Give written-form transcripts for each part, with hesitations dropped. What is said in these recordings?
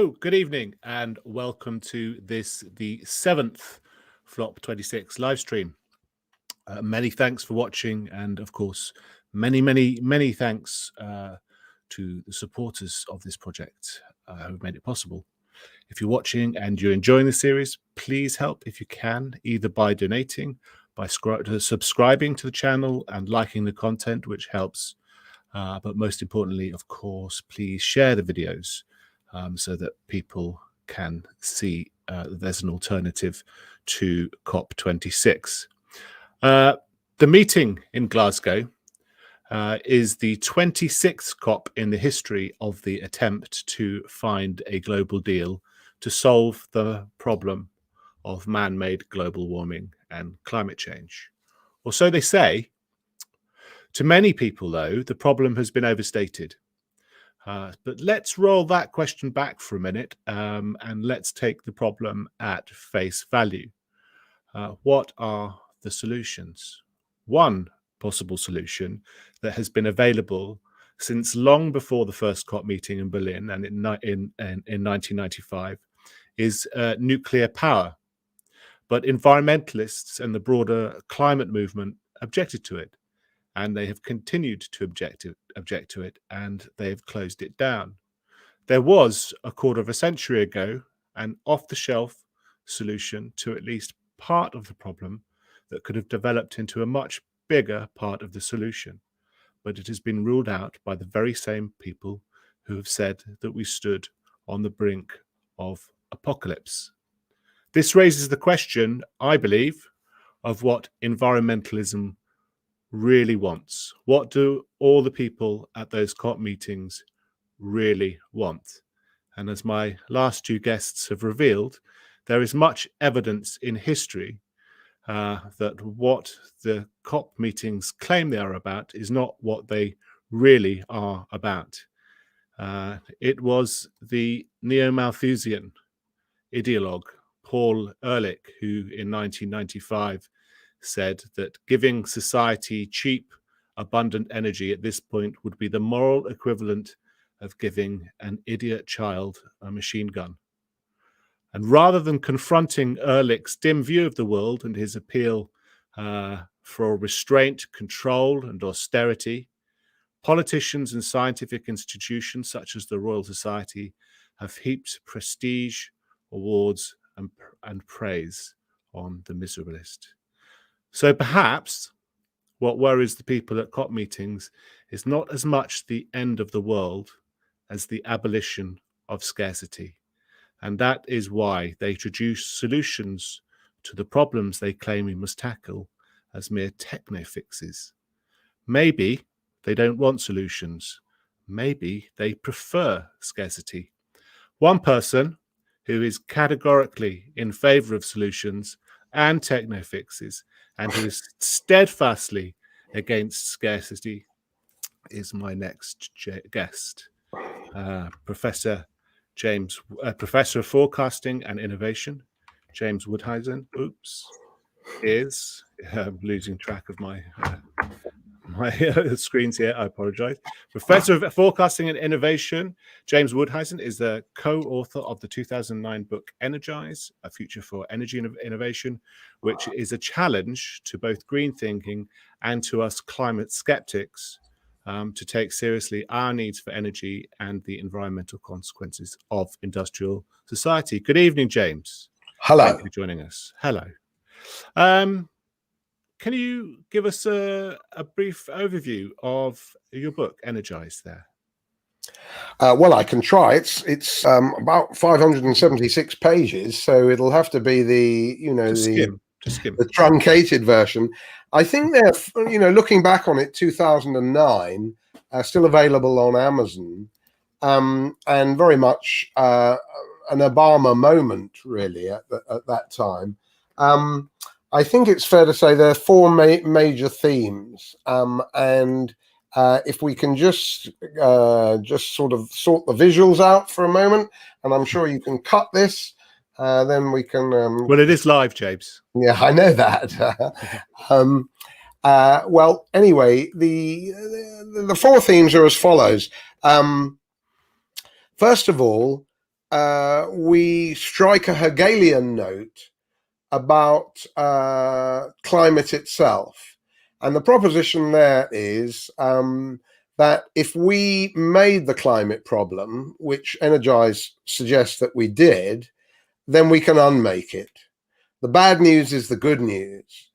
Hello, good evening, and welcome to the 7th Flop 26 live stream. Many thanks for watching, and of course, many thanks to the supporters of this project who've made it possible. If you're watching and you're enjoying the series, please help if you can, either by donating, by subscribing to the channel and liking the content, which helps. But most importantly, of course, please share the videos so that people can see there's an alternative to COP26. The meeting in Glasgow is the 26th COP in the history of the attempt to find a global deal to solve the problem of man-made global warming and climate change. Or so they say. To many people, though, the problem has been overstated. But let's roll that question back for a minute and let's take the problem at face value. What are the solutions? One possible solution that has been available since long before the first COP meeting in Berlin and in 1995 is nuclear power. But environmentalists and the broader climate movement objected to it. And they have continued to object to it, and they have closed it down. There was, a quarter of a century ago, an off-the-shelf solution to at least part of the problem that could have developed into a much bigger part of the solution. But it has been ruled out by the very same people who have said that we stood on the brink of apocalypse. This raises the question, I believe, of what environmentalism really wants. What do all the people at those COP meetings really want? And as my last two guests have revealed, there is much evidence in history that what the COP meetings claim they are about is not what they really are about. It was the neo-Malthusian ideologue Paul Ehrlich who in 1995 said that giving society cheap, abundant energy at this point would be the moral equivalent of giving an idiot child a machine gun. And rather than confronting Ehrlich's dim view of the world and his appeal for restraint, control, and austerity, politicians and scientific institutions such as the Royal Society have heaped prestige, awards, and praise on the miserabilist. So perhaps what worries the people at COP meetings is not as much the end of the world as the abolition of scarcity. And that is why they introduce solutions to the problems they claim we must tackle as mere techno-fixes. Maybe they don't want solutions. Maybe they prefer scarcity. One person who is categorically in favor of solutions and techno-fixes and who is steadfastly against scarcity is my next guest, Professor of Forecasting and Innovation, James Woudhysen. Losing track of my screens here. I apologize. Professor of Forecasting and Innovation, James Woudhysen is the co-author of the 2009 book Energize, A Future for Energy Innovation, which is a challenge to both green thinking and to us climate skeptics to take seriously our needs for energy and the environmental consequences of industrial society. Good evening, James. Hello. Thank you for joining us. Hello. Can you give us a brief overview of your book, Energize, there? Well, I can try. It's about 576 pages, so it'll have to be the truncated version. I think they're, looking back on it, 2009, still available on Amazon, and very much an Obama moment, really, at that time. I think it's fair to say there are four major themes, and if we can just sort of sort the visuals out for a moment, and I'm sure you can cut this, then we can. Well, it is live, James. Yeah, I know that. Well, anyway, the four themes are as follows. First of all, we strike a Hegelian note about climate itself. And the proposition there is that if we made the climate problem, which Energize suggests that we did, then we can unmake it. The bad news is the good news.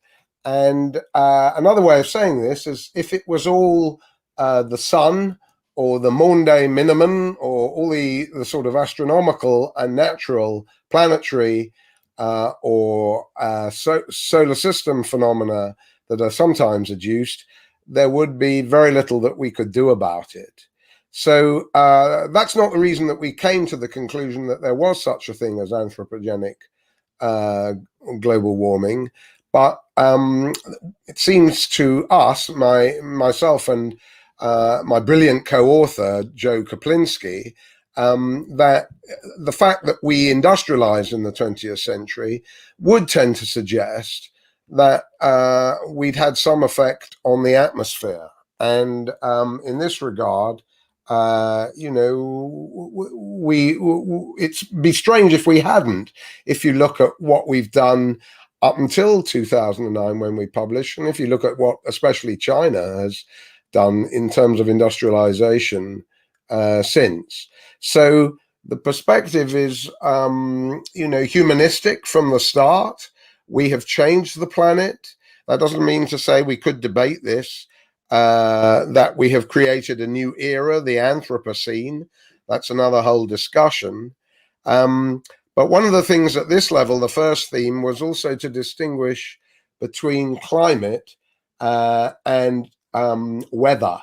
And another way of saying this is if it was all the sun or the Monde minimum or all the sort of astronomical and natural planetary or solar system phenomena that are sometimes adduced, there would be very little that we could do about it. So that's not the reason that we came to the conclusion that there was such a thing as anthropogenic global warming. But it seems to us, myself and my brilliant co-author, Joe Kaplinsky, that the fact that we industrialized in the 20th century would tend to suggest that we'd had some effect on the atmosphere. And in this regard, it'd be strange if we hadn't, if you look at what we've done up until 2009 when we published, and if you look at what especially China has done in terms of industrialization since. So the perspective is, humanistic from the start. We have changed the planet. That doesn't mean to say we could debate this, that we have created a new era, the Anthropocene. That's another whole discussion. But one of the things at this level, the first theme, was also to distinguish between climate and weather.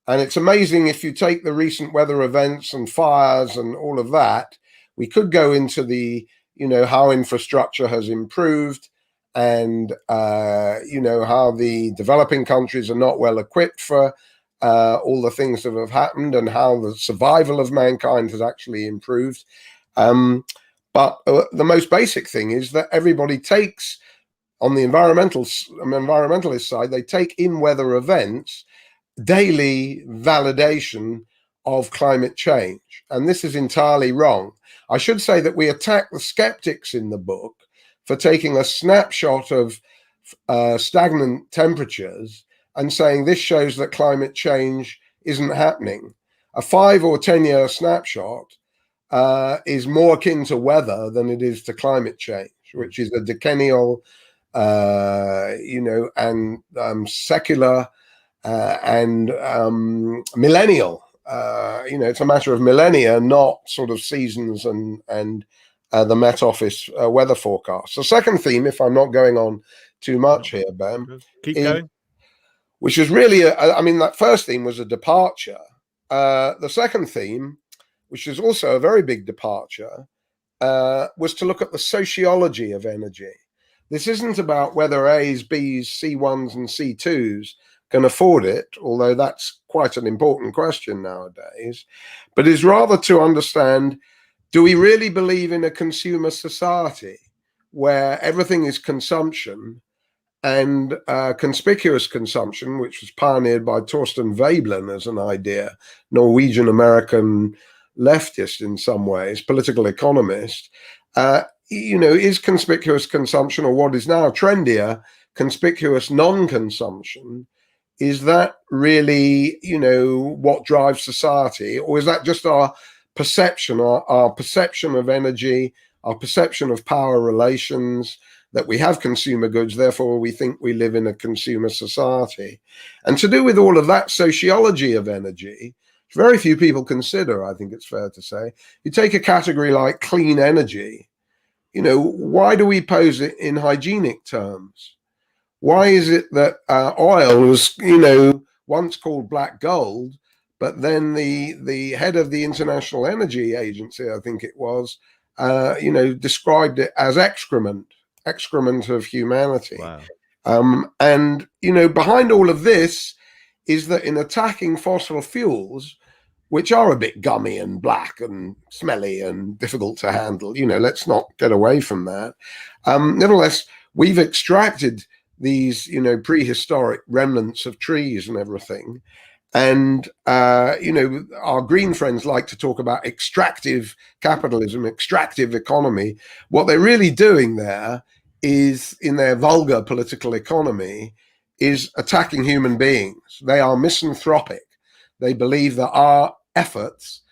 And it's amazing, if you take the recent weather events and fires and all of that, we could go into the, how infrastructure has improved and, how the developing countries are not well equipped for all the things that have happened and how the survival of mankind has actually improved. But the most basic thing is that everybody takes, on the environmentalist side, they take in weather events daily validation of climate change. And this is entirely wrong. I should say that we attack the skeptics in the book for taking a snapshot of stagnant temperatures and saying this shows that climate change isn't happening. A 5 or 10 year snapshot is more akin to weather than it is to climate change, which is a decennial, and secular and millennial. It's a matter of millennia, not sort of seasons and the Met Office weather forecast. The second theme, if I'm not going on too much here, Ben, keep going. Which is really, that first theme was a departure. The second theme, which is also a very big departure, was to look at the sociology of energy. This isn't about whether A's, B's, C1s and C2s can afford it, although that's quite an important question nowadays, but is rather to understand, do we really believe in a consumer society where everything is consumption and conspicuous consumption, which was pioneered by Torsten Veblen as an idea, Norwegian-American leftist in some ways, political economist, is conspicuous consumption, or what is now trendier, conspicuous non-consumption, is that really, what drives society? Or is that just our perception, our perception of energy, our perception of power relations, that we have consumer goods, therefore we think we live in a consumer society? And to do with all of that sociology of energy, very few people consider, I think it's fair to say. You take a category like clean energy, why do we pose it in hygienic terms? Why is it that oil was, once called black gold, but then the head of the International Energy Agency, I think it was, described it as excrement of humanity. Wow. And, behind all of this is that in attacking fossil fuels, which are a bit gummy and black and smelly and difficult to handle, let's not get away from that. Nevertheless, we've extracted these, prehistoric remnants of trees and everything. And, our green friends like to talk about extractive capitalism, extractive economy. What they're really doing there is, in their vulgar political economy, is attacking human beings. They are misanthropic. They believe that our efforts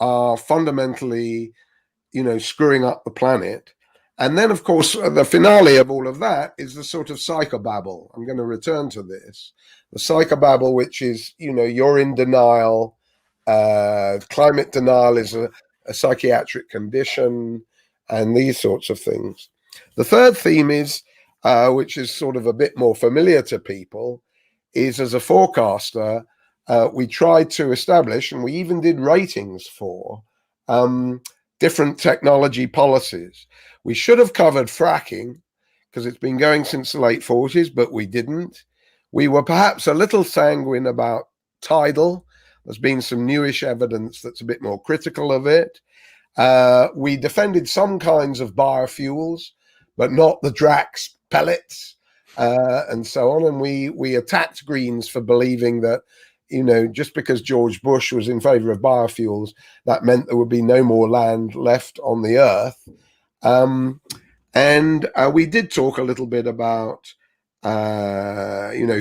are fundamentally, screwing up the planet. And then, of course, the finale of all of that is the sort of psychobabble. I'm going to return to this. The psychobabble, which is, you're in denial. Climate denial is a psychiatric condition, and these sorts of things. The third theme is, which is sort of a bit more familiar to people, is as a forecaster, we tried to establish, and we even did ratings for, different technology policies. We should have covered fracking because it's been going since the late 40s, but we didn't. We were perhaps a little sanguine about tidal. There's been some newish evidence that's a bit more critical of it. We defended some kinds of biofuels, but not the Drax pellets and so on. And we attacked Greens for believing that, just because George Bush was in favor of biofuels, that meant there would be no more land left on the earth. And we did talk a little bit about,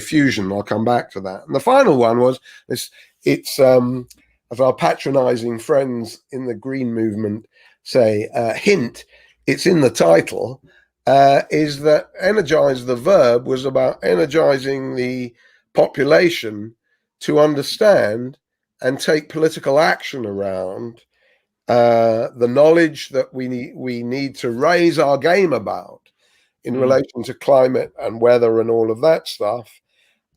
fusion. I'll come back to that. And the final one was this. It's, as our patronizing friends in the green movement say, hint, it's in the title, is that energize, the verb, was about energizing the population to understand and take political action around the knowledge that we need to raise our game about in relation to climate and weather and all of that stuff,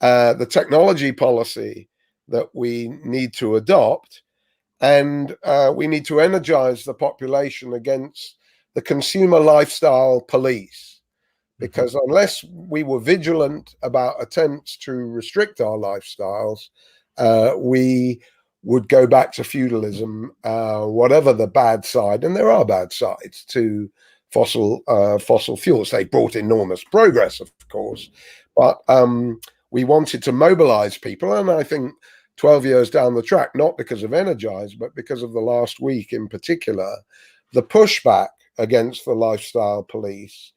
the technology policy that we need to adopt, and we need to energize the population against the consumer lifestyle police. Because unless we were vigilant about attempts to restrict our lifestyles, we would go back to feudalism, whatever the bad side, and there are bad sides to fossil fuels. They brought enormous progress, of course, but we wanted to mobilize people, and I think 12 years down the track, not because of Energize, but because of the last week in particular, the pushback against the lifestyle police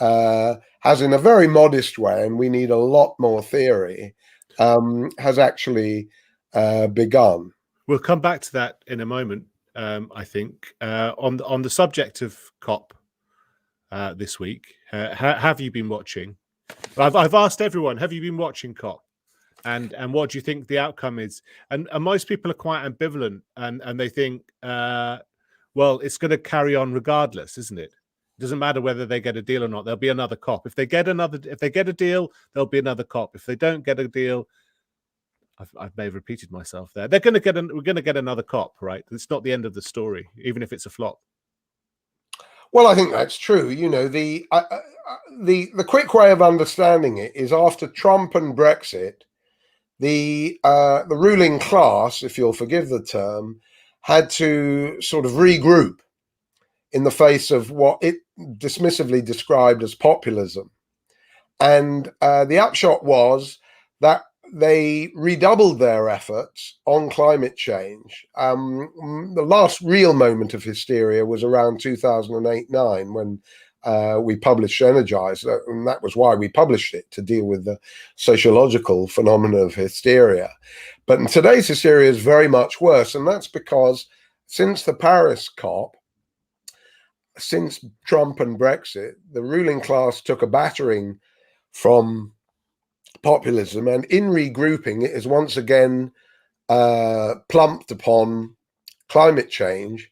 has, in a very modest way, and we need a lot more theory, has actually begun. We'll come back to that in a moment. I think on the subject of COP this week, have you been watching? I've asked everyone, have you been watching COP? And what do you think the outcome is? And most people are quite ambivalent, and they think, well, it's going to carry on regardless, isn't it? It doesn't matter whether they get a deal or not. There'll be another COP. If they get a deal, there'll be another COP. If they don't get a deal, I may have repeated myself there. We're going to get another COP, right? It's not the end of the story, even if it's a flop. Well, I think that's true. The quick way of understanding it is after Trump and Brexit, the ruling class, if you'll forgive the term, had to sort of regroup in the face of what it dismissively described as populism. And the upshot was that they redoubled their efforts on climate change. The last real moment of hysteria was around 2008-9 when we published Energize, and that was why we published it, to deal with the sociological phenomena of hysteria. But in today's hysteria is very much worse, and that's because since the Paris COP, since Trump and Brexit, the ruling class took a battering from populism, and in regrouping, it is once again plumped upon climate change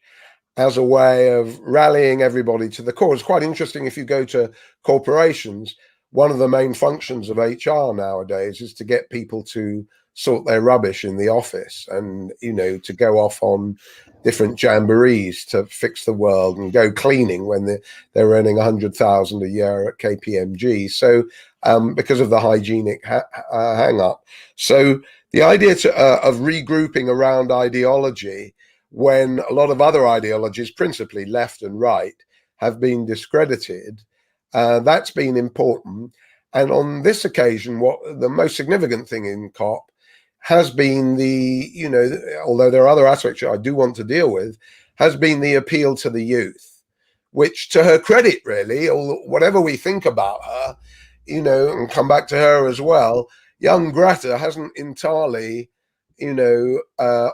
as a way of rallying everybody to the cause. Quite interesting, if you go to corporations, one of the main functions of HR nowadays is to get people to sort their rubbish in the office and, to go off on different jamborees to fix the world and go cleaning when they're earning 100,000 a year at KPMG. So because of the hygienic hang up. So the idea of regrouping around ideology, when a lot of other ideologies, principally left and right, have been discredited, that's been important. And on this occasion, what the most significant thing in COP has been the, you know, although there are other aspects I do want to deal with, has been the appeal to the youth, which, to her credit, really, or whatever we think about her, you know, and come back to her as well, young Greta hasn't entirely, you know,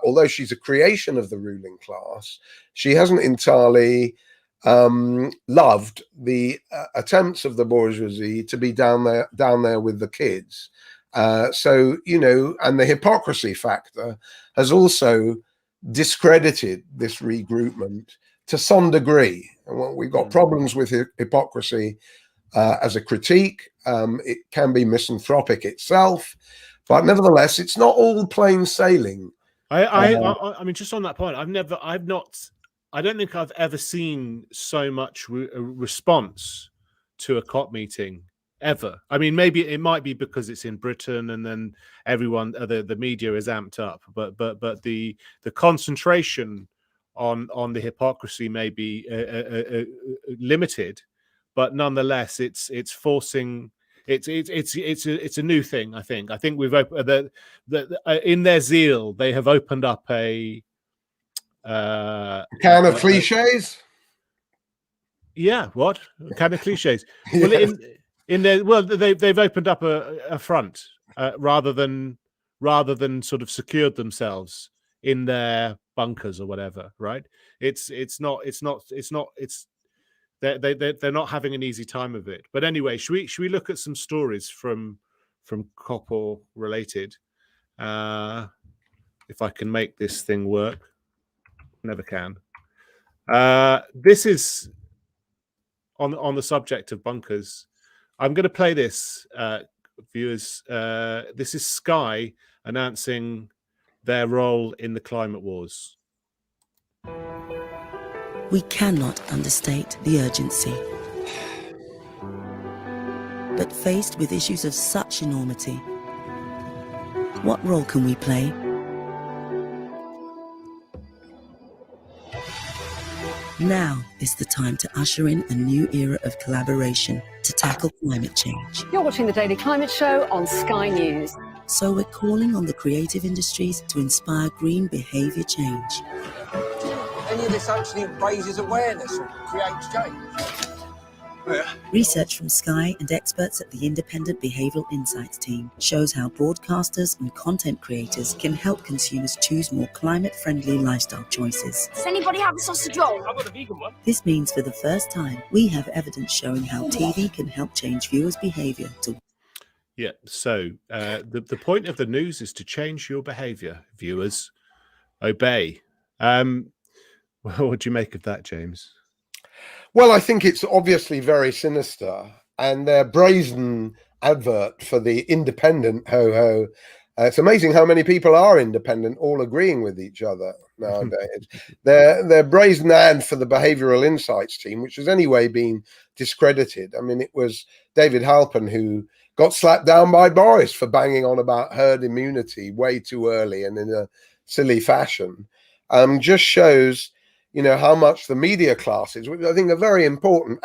although she's a creation of the ruling class, she hasn't entirely loved the attempts of the bourgeoisie to be down there with the kids. So, you know, and the hypocrisy factor has also discredited this regroupment to some degree. And we've got problems with hypocrisy as a critique. It can be misanthropic itself, but nevertheless, it's not all plain sailing. I mean, just on that point, I don't think I've ever seen so much response to a COP meeting ever. I mean, maybe it might be because it's in Britain and then everyone, the media is amped up, but the concentration on the hypocrisy may be limited, but nonetheless, it's forcing. It's a new thing. I think we've opened in their zeal they have opened up a can of cliches. Yeah, what kind of cliches? Well, they've opened up a front rather than sort of secured themselves in their bunkers or whatever, right? They're not having an easy time of it. But anyway, should we look at some stories from COP or related? If I can make this thing work, never can. This is on the subject of bunkers. I'm going to play this, viewers. This is Sky announcing their role in the climate wars. We cannot understate the urgency. But faced with issues of such enormity, what role can we play? Now is the time to usher in a new era of collaboration to tackle climate change. You're watching the Daily Climate Show on Sky News. So we're calling on the creative industries to inspire green behaviour change. Any of this actually raises awareness or creates change? Yeah. Research from Sky and experts at the Independent Behavioural Insights team shows how broadcasters and content creators can help consumers choose more climate-friendly lifestyle choices. Does anybody have a sausage roll? I've got a vegan one. This means for the first time, we have evidence showing how TV can help change viewers' behaviour to... Yeah, so the point of the news is to change your behaviour, viewers. Obey. What do you make of that, James? Well, I think it's obviously very sinister, and their brazen advert for the independent ho-ho. It's amazing how many people are independent, all agreeing with each other nowadays. their brazen ad for the Behavioural Insights team, which has anyway been discredited. I mean, it was David Halpern who got slapped down by Boris for banging on about herd immunity way too early and in a silly fashion. Just shows, you know, how much the media classes, which I think are very important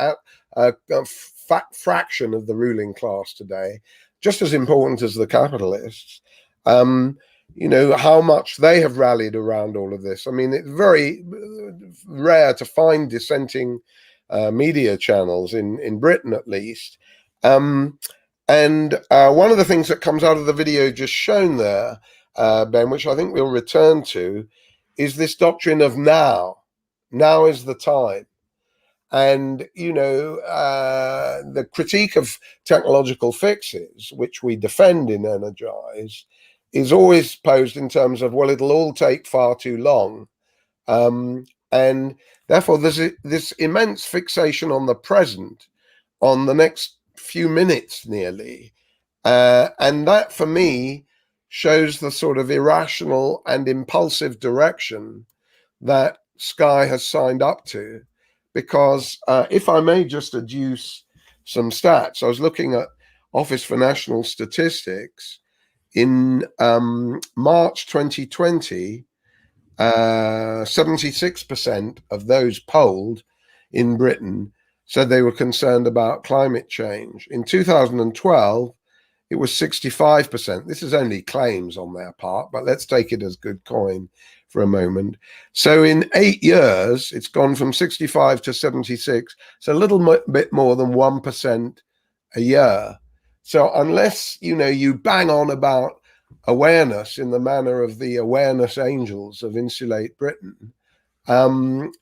fraction of the ruling class today, just as important as the capitalists, you know, how much they have rallied around all of this. I mean, it's very rare to find dissenting media channels in Britain, at least. And one of the things that comes out of the video just shown there, Ben, which I think we'll return to, is this doctrine of now. Now is the time. And, you know, the critique of technological fixes, which we defend in Energize, is always posed in terms of, well, it'll all take far too long. And therefore, there's this immense fixation on the present, on the next few minutes nearly. And that, for me, shows the sort of irrational and impulsive direction that Sky has signed up to. Because if I may just adduce some stats, I was looking at Office for National Statistics. In March 2020, 76% of those polled in Britain said they were concerned about climate change. In 2012, it was 65%. This is only claims on their part, but let's take it as good coin for a moment. So in 8 years, it's gone from 65 to 76. So a little bit more than 1% a year. So unless, you bang on about awareness in the manner of the awareness angels of Insulate Britain,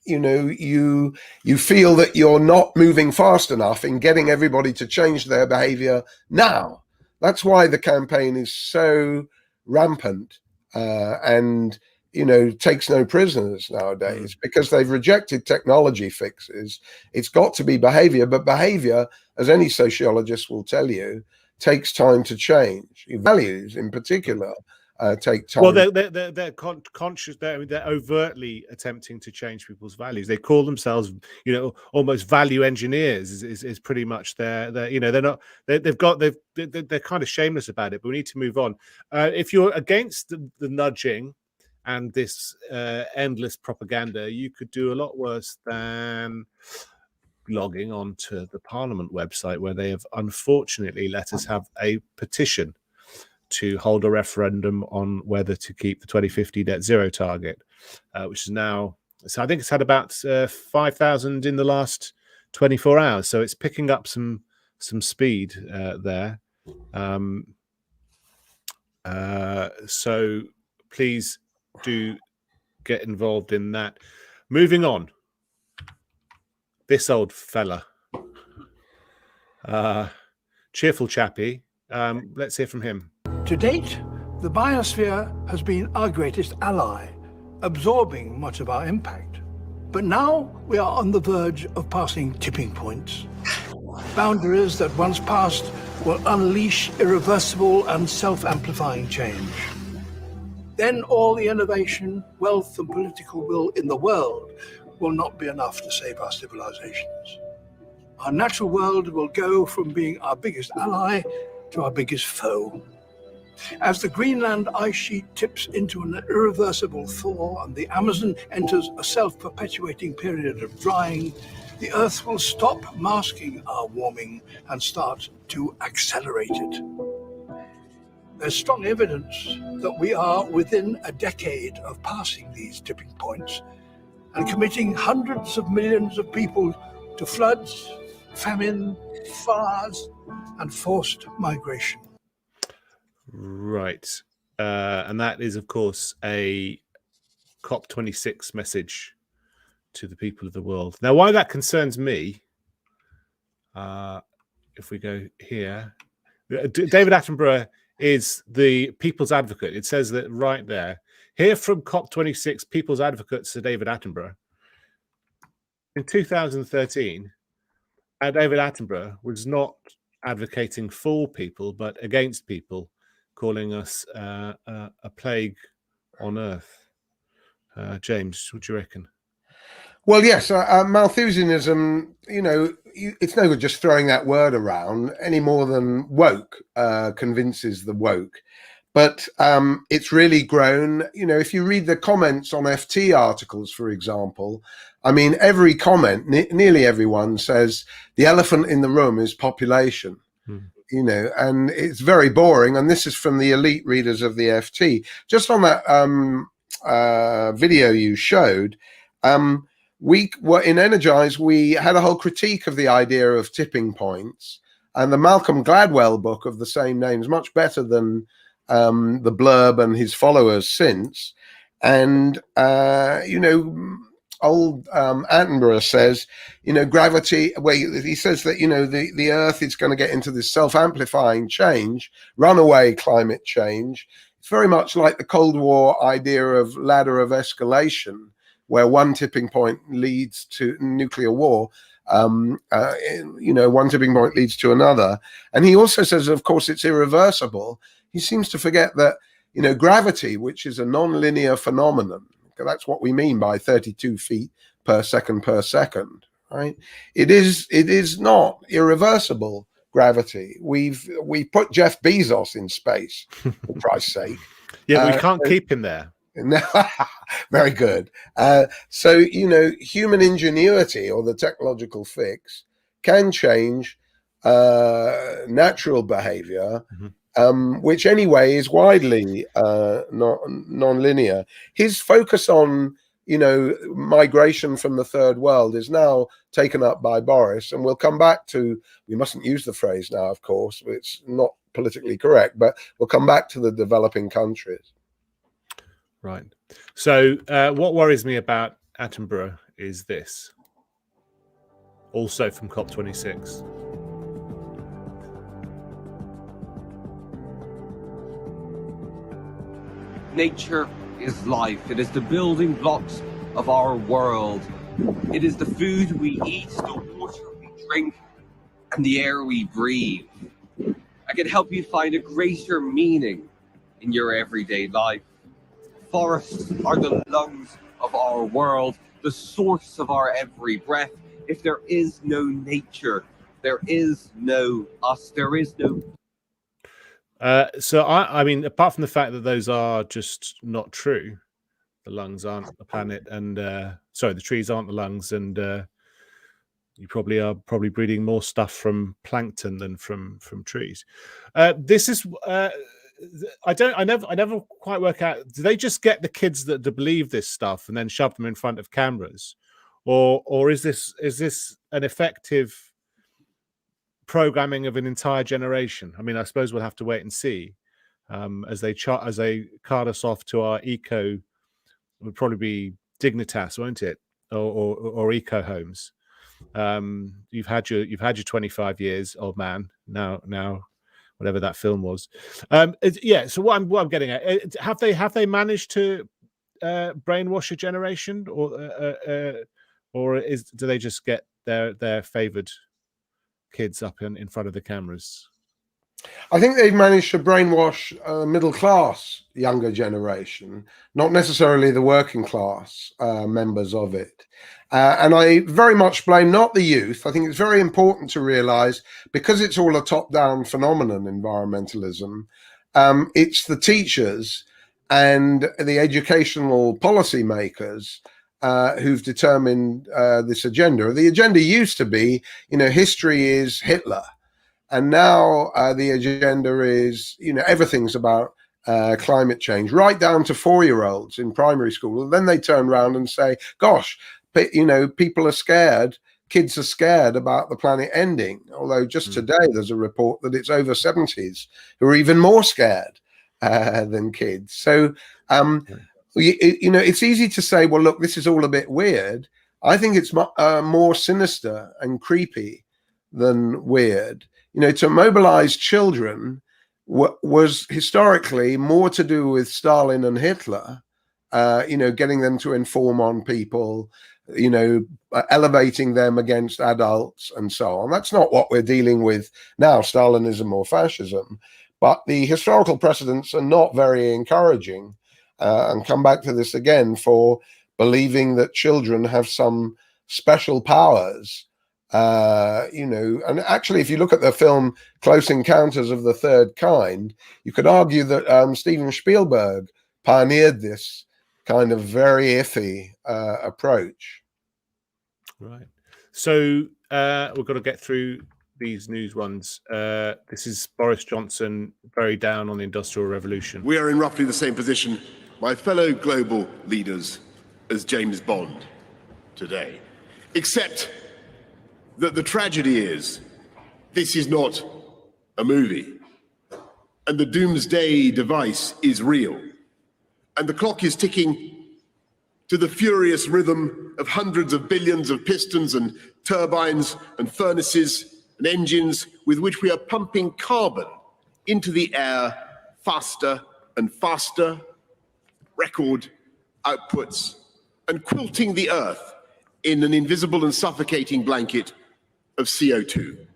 you feel that you're not moving fast enough in getting everybody to change their behavior now. That's why the campaign is so rampant and takes no prisoners nowadays, because they've rejected technology fixes. It's got to be behavior, but behavior, as any sociologist will tell you, takes time to change. Values in particular take time. Well, they're conscious. They're overtly attempting to change people's values. They call themselves, almost value engineers. Is pretty much they're not. They're kind of shameless about it. But we need to move on. If you're against the nudging and this endless propaganda, you could do a lot worse than logging onto the Parliament website, where they have unfortunately let us have a petition to hold a referendum on whether to keep the 2050 net zero target, which is now, so I think it's had about 5,000 in the last 24 hours. So it's picking up some speed there. So please do get involved in that. Moving on. This old fella, cheerful chappy. Let's hear from him. To date, the biosphere has been our greatest ally, absorbing much of our impact. But now we are on the verge of passing tipping points. Boundaries that once passed will unleash irreversible and self-amplifying change. Then all the innovation, wealth, and political will in the world will not be enough to save our civilizations. Our natural world will go from being our biggest ally to our biggest foe. As the Greenland ice sheet tips into an irreversible thaw and the Amazon enters a self-perpetuating period of drying, the Earth will stop masking our warming and start to accelerate it. There's strong evidence that we are within a decade of passing these tipping points and committing hundreds of millions of people to floods, famine, fires, and forced migration. Right. And that is, of course, a COP26 message to the people of the world. Now, why that concerns me, if we go here, David Attenborough is the people's advocate. It says that right there. Here from COP26, people's advocate Sir David Attenborough. In 2013, David Attenborough was not advocating for people, but against people, calling us a plague on Earth. James, what do you reckon? Well, yes, Malthusianism, it's no good just throwing that word around any more than woke convinces the woke. But it's really grown. If you read the comments on FT articles, for example, I mean, every comment, nearly everyone says the elephant in the room is population. And it's very boring. And this is from the elite readers of the FT. Just on that video you showed, we were in Energize, we had a whole critique of the idea of tipping points. And the Malcolm Gladwell book of the same name is much better than the blurb and his followers since. And, old Attenborough says, gravity, he says that, the Earth is going to get into this self-amplifying change, runaway climate change. It's very much like the Cold War idea of ladder of escalation, where one tipping point leads to nuclear war. One tipping point leads to another. And he also says, of course, it's irreversible. He seems to forget that, gravity, which is a non-linear phenomenon, that's what we mean by 32 feet per second, right? It is not irreversible gravity. We've put Jeff Bezos in space, for Christ's sake. Yeah, we can't keep him there. No, very good. So, human ingenuity or the technological fix can change natural behavior which anyway is widely non-linear. His focus on, migration from the third world is now taken up by Boris, and we'll come back to, we mustn't use the phrase now, of course, it's not politically correct, but we'll come back to the developing countries. Right. So what worries me about Attenborough is this, also from COP26. Nature is life. It is the building blocks of our world. It is the food we eat, the water we drink, and the air we breathe. I can help you find a greater meaning in your everyday life. Forests are the lungs of our world, the source of our every breath. If there is no nature, there is no us, there is no... So I mean, apart from the fact that those are just not true, the lungs aren't the planet, and sorry, the trees aren't the lungs, and you probably are breeding more stuff from plankton than from trees. This is I never quite work out. Do they just get the kids that believe this stuff and then shove them in front of cameras, or is this an effective programming of an entire generation? I mean, I suppose we'll have to wait and see as they cart us off to our eco. It would probably be Dignitas, won't it, or eco homes? You've had your 25 years, old man. Now, whatever that film was. Yeah. So what I'm getting at, have they managed to brainwash a generation, or do they just get their favored kids up in front of the cameras? I think they've managed to brainwash middle class younger generation, not necessarily the working class members of it. And I very much blame not the youth. I think it's very important to realize, because it's all a top-down phenomenon, environmentalism, it's the teachers and the educational policy makers who've determined this agenda. The agenda used to be, history is Hitler. And now the agenda is, everything's about climate change, right down to 4-year-olds in primary school. And then they turn around and say, gosh, people are scared. Kids are scared about the planet ending. Although just today there's a report that it's over 70s who are even more scared than kids. So, it's easy to say, well, look, this is all a bit weird. I think it's more sinister and creepy than weird. To mobilize children was historically more to do with Stalin and Hitler, getting them to inform on people, elevating them against adults and so on. That's not what we're dealing with now, Stalinism or fascism. But the historical precedents are not very encouraging, and come back to this again, for believing that children have some special powers. And actually, if you look at the film Close Encounters of the Third Kind, you could argue that Steven Spielberg pioneered this kind of very iffy approach. Right. So we've got to get through these news ones. This is Boris Johnson, very down on the Industrial Revolution. We are in roughly the same position, my fellow global leaders, as James Bond today, except that the tragedy is, this is not a movie, and the doomsday device is real, and the clock is ticking to the furious rhythm of hundreds of billions of pistons and turbines and furnaces and engines with which we are pumping carbon into the air faster and faster, record outputs, and quilting the earth in an invisible and suffocating blanket of CO2.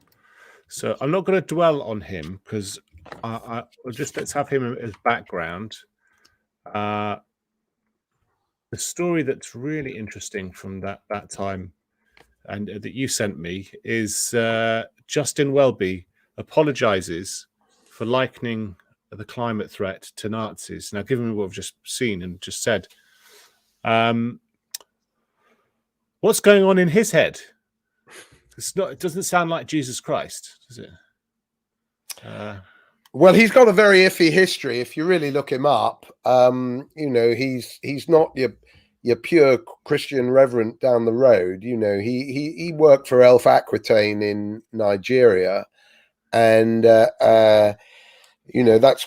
So I'm not going to dwell on him, because let's have him as background. The story that's really interesting from that time, and that you sent me, is Justin Welby apologizes for likening the climate threat to Nazis. Now, given what we've just seen and just said, what's going on in his head? It doesn't sound like Jesus Christ, does it? Well, he's got a very iffy history. If you really look him up, he's not your pure Christian reverend down the road. He worked for Elf Aquitaine in Nigeria, and that's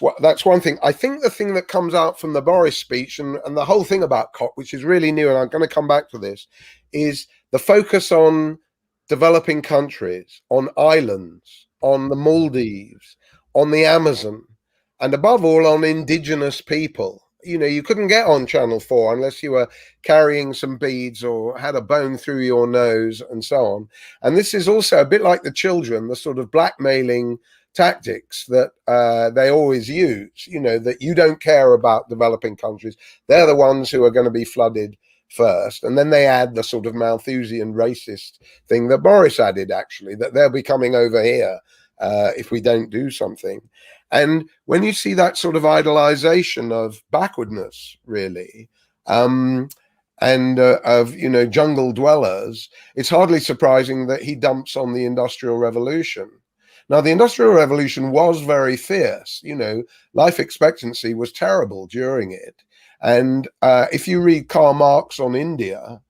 one thing. I think the thing that comes out from the Boris speech and the whole thing about COP, which is really new, and I'm going to come back to this, is the focus on developing countries, on islands, on the Maldives, on the Amazon, and above all on indigenous people. You couldn't get on Channel 4 unless you were carrying some beads or had a bone through your nose and so on. And this is also a bit like the children, the sort of blackmailing tactics that they always use, that you don't care about developing countries. They're the ones who are going to be flooded first. And then they add the sort of Malthusian racist thing that Boris added, actually, that they'll be coming over here if we don't do something. And when you see that sort of idolization of backwardness, really, and of jungle dwellers, it's hardly surprising that he dumps on the Industrial Revolution. Now, the Industrial Revolution was very fierce. Life expectancy was terrible during it. And if you read Karl Marx on India,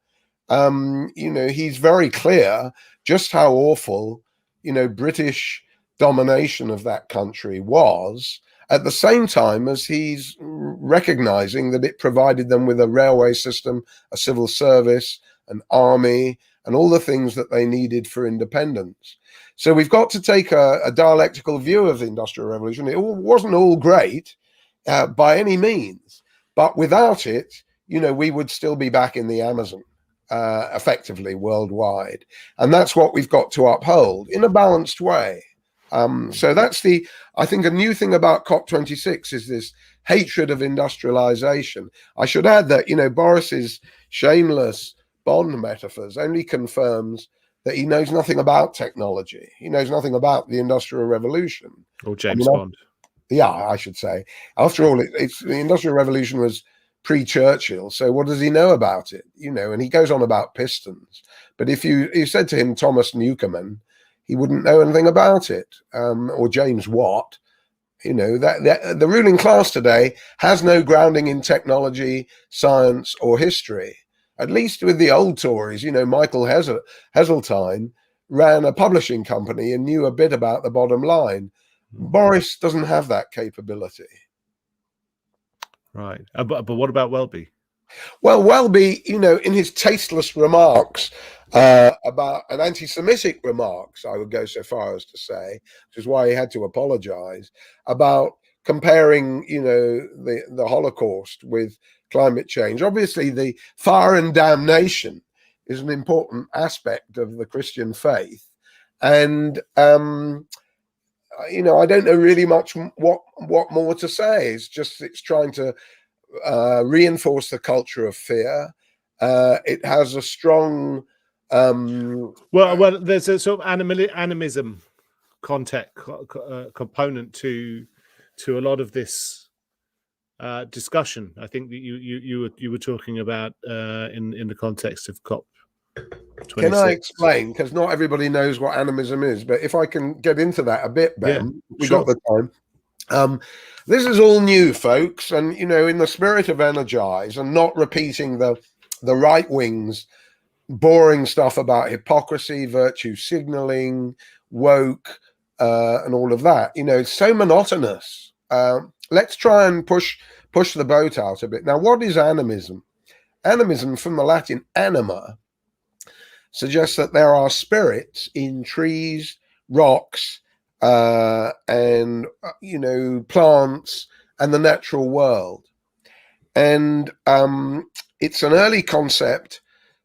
he's very clear just how awful, British domination of that country was, at the same time as he's recognizing that it provided them with a railway system, a civil service, an army, and all the things that they needed for independence. So we've got to take a dialectical view of the Industrial Revolution. It wasn't all great by any means, but without it, we would still be back in the Amazon, effectively worldwide. And that's what we've got to uphold in a balanced way. So that's I think a new thing about COP26 is this hatred of industrialization. I should add that, Boris's shameless Bond metaphors only confirms that he knows nothing about technology. He knows nothing about the Industrial Revolution. Or James Bond. Yeah, I should say. After all, it's the Industrial Revolution was pre-Churchill, so what does he know about it? And he goes on about pistons. But if you said to him Thomas Newcomen, he wouldn't know anything about it, or James Watt. That the ruling class today has no grounding in technology, science, or history. At least with the old Tories, Michael Heseltine ran a publishing company and knew a bit about the bottom line. Boris doesn't have that capability. Right. But what about Welby? Well, Welby, in his tasteless remarks about an anti-Semitic remarks, I would go so far as to say, which is why he had to apologize, about comparing, the Holocaust with climate change. Obviously, the fire and damnation is an important aspect of the Christian faith. And, I don't know really much what more to say. It's trying to reinforce the culture of fear. It has a strong well there's a sort of animism context component to a lot of this discussion. I think that you were talking about in the context of COP 26. Can I explain? Because not everybody knows what animism is, but if I can get into that a bit, Ben, we got the time. This is all new, folks, and in the spirit of energize and not repeating the right wing's boring stuff about hypocrisy, virtue signaling, woke, and all of that. It's so monotonous. Let's try and push the boat out a bit. Now, what is animism? Animism, from the Latin anima, suggests that there are spirits in trees, rocks, and plants and the natural world. And it's an early concept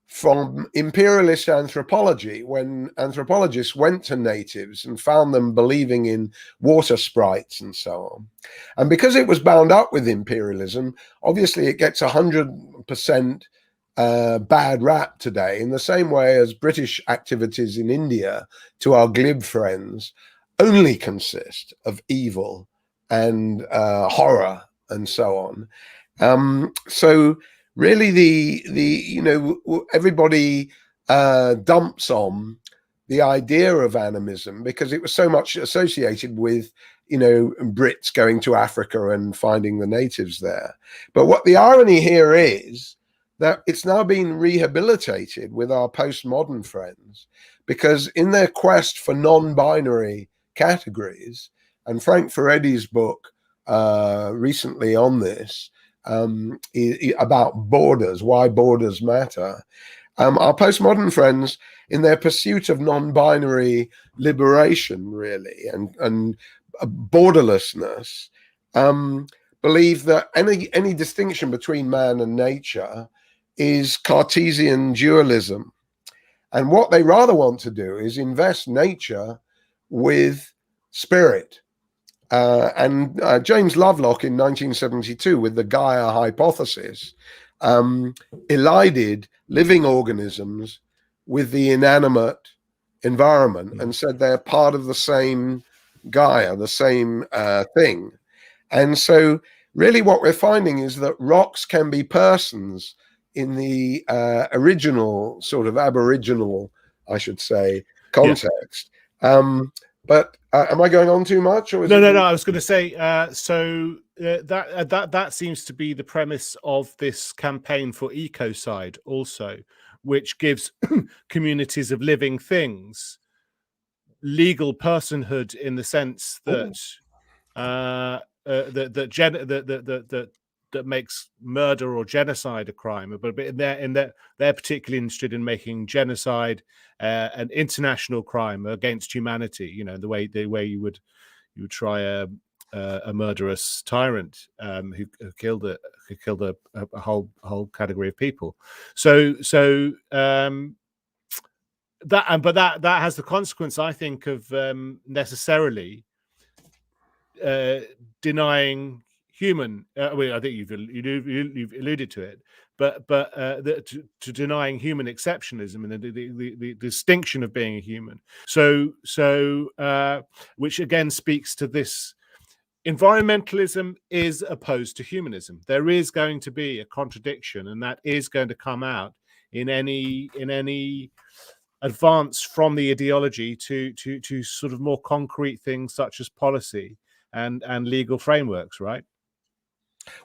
from imperialist anthropology, when anthropologists went to natives and found them believing in water sprites and so on. And because it was bound up with imperialism, obviously it gets 100% bad rap today, in the same way as British activities in India, to our glib friends, only consist of evil and horror and so on. So really, everybody dumps on the idea of animism because it was so much associated with, Brits going to Africa and finding the natives there. But what the irony here is that it's now been rehabilitated with our postmodern friends, because in their quest for non-binary categories, and Frank Feredy's book recently on this, about borders, why borders matter, our postmodern friends, in their pursuit of non-binary liberation, really, and borderlessness, believe that any distinction between man and nature is Cartesian dualism. And what they rather want to do is invest nature with spirit. And James Lovelock in 1972, with the Gaia hypothesis, elided living organisms with the inanimate environment and said they're part of the same Gaia, the same thing. And so really what we're finding is that rocks can be persons in the original sort of aboriginal, I should say, context. Yeah. But am I going on too much? Or no. I was going to say, that seems to be the premise of this campaign for ecocide also, which gives communities of living things legal personhood in the sense that that makes murder or genocide a crime, but they're particularly interested in making genocide an international crime against humanity. The way you would try a murderous tyrant who killed a whole category of people. That has the consequence, I think, of necessarily denying human. I think you've alluded to it, but to denying human exceptionalism and the distinction of being a human. So which again speaks to this. Environmentalism is opposed to humanism. There is going to be a contradiction, and that is going to come out in any advance from the ideology to sort of more concrete things such as policy and legal frameworks, right?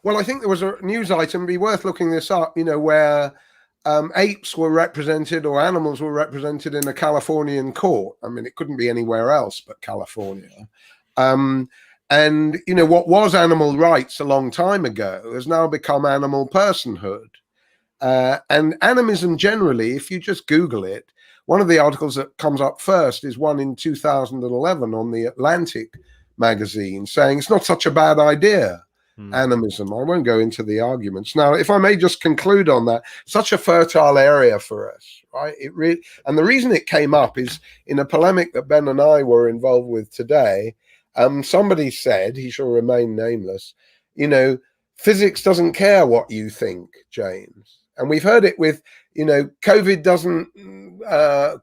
Well, I think there was a news item, be worth looking this up, where apes were represented, or animals were represented in a Californian court. I mean, it couldn't be anywhere else but California. And, what was animal rights a long time ago has now become animal personhood. And animism generally, if you just Google it, one of the articles that comes up first is one in 2011 on the Atlantic magazine saying it's not such a bad idea, animism. I won't go into the arguments. Now, if I may just conclude on that, such a fertile area for us, right? And the reason it came up is in a polemic that Ben and I were involved with today. Somebody said, he shall remain nameless, physics doesn't care what you think, James. And we've heard it with, COVID doesn't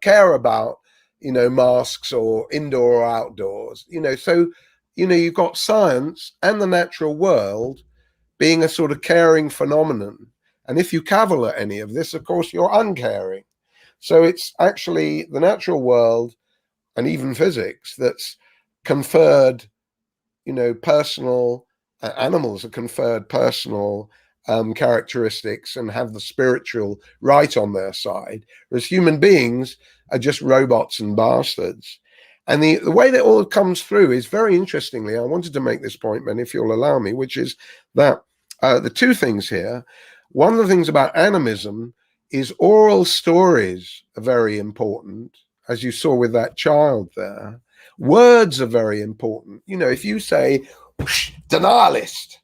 care about, masks or indoor or outdoors, so, you've got science and the natural world being a sort of caring phenomenon. And if you cavil at any of this, of course, you're uncaring. So it's actually the natural world and even physics that's conferred, personal, animals are conferred personal characteristics and have the spiritual right on their side, whereas human beings are just robots and bastards. And the way that all comes through is very interestingly, I wanted to make this point, Ben, if you'll allow me, which is that the two things here, one of the things about animism is oral stories are very important, as you saw with that child there. Words are very important. If you say denialist,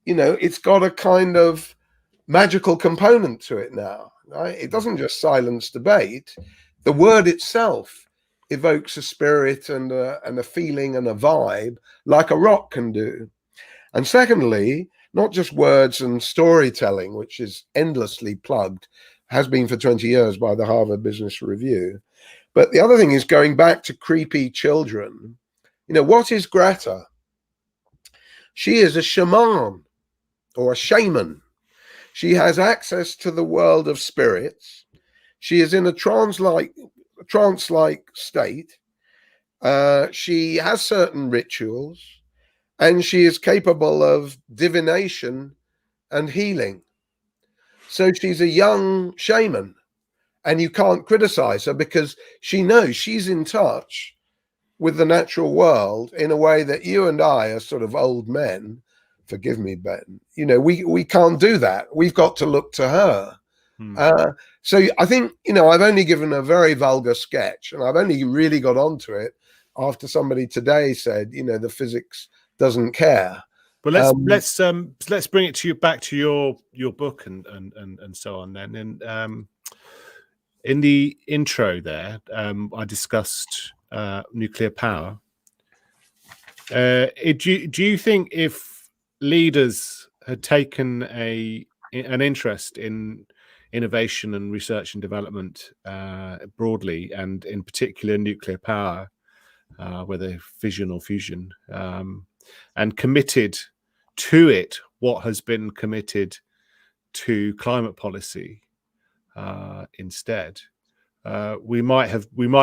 it's got a kind of magical component to it now, right? It doesn't just silence debate. The word itself evokes a spirit and a feeling and a vibe like a rock can do. And secondly, not just words and storytelling, which is endlessly plugged, has been for 20 years by the Harvard Business Review. But the other thing is going back to creepy children. What is Greta? She is a shaman or a shaman. She has access to the world of spirits. She is in a trance-like state. She has certain rituals, and she is capable of divination and healing. So she's a young shaman, and you can't criticize her because she knows she's in touch with the natural world in a way that you and I are sort of old men. Forgive me, Ben. You know, we can't do that. We've got to look to her. So I think, you know, I've only given a very vulgar sketch, and I've only really got onto it after somebody today said, you know, the physics doesn't care. Well, let's bring it to you back to your book and so on then. And in the intro there, I discussed nuclear power. Do you think if leaders had taken an interest in innovation and research and development broadly, and in particular nuclear power, whether fission or fusion, and committed to it what has been committed to climate policy instead, we might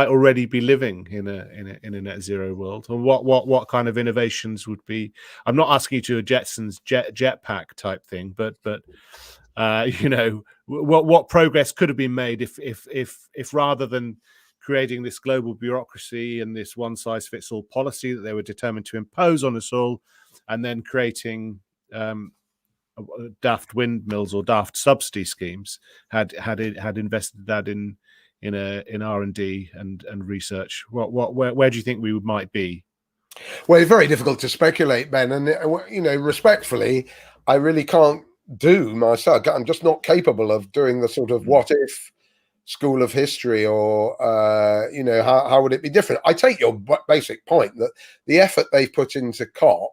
already be living in a net zero world? And what kind of innovations would be? I'm not asking you to a Jetsons jetpack type thing, but you know, what progress could have been made if rather than creating this global bureaucracy and this one size fits all policy that they were determined to impose on us all, and then creating daft windmills or daft subsidy schemes, had invested that in R&D and research, where do you think we might be? Well, it's very difficult to speculate, Ben, and you know, respectfully, I really can't do myself. I'm just not capable of doing the sort of what if school of history, or you know, how would it be different? I take your basic point that the effort they've put into COP,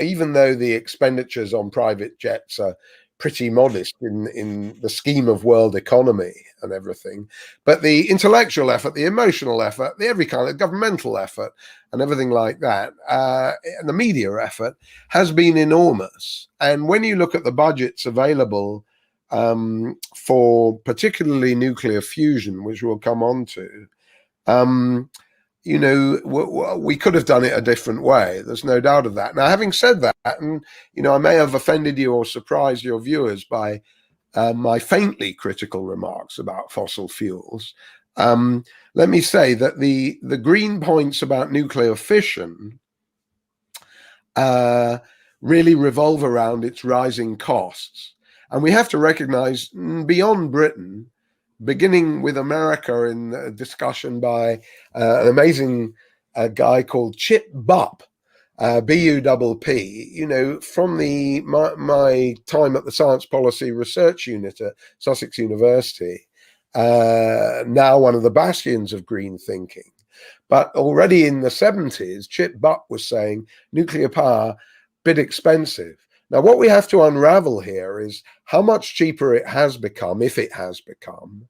even though the expenditures on private jets are pretty modest in the scheme of world economy and everything, but the intellectual effort, the emotional effort, the every kind of governmental effort and everything like that, and the media effort has been enormous. And when you look at the budgets available for particularly nuclear fusion, which we'll come on to, you know, we could have done it a different way. There's no doubt of that. Now, having said that, and, you know, I may have offended you or surprised your viewers by my faintly critical remarks about fossil fuels. Let me say that the green points about nuclear fission really revolve around its rising costs. And we have to recognize, beyond Britain, beginning with America, in a discussion by an amazing guy called Chip Bupp, B-U-P-P, you know, from my time at the Science Policy Research Unit at Sussex University, now one of the bastions of green thinking. But already in the 70s, Chip Bupp was saying nuclear power, bit expensive. Now, what we have to unravel here is how much cheaper it has become, if it has become,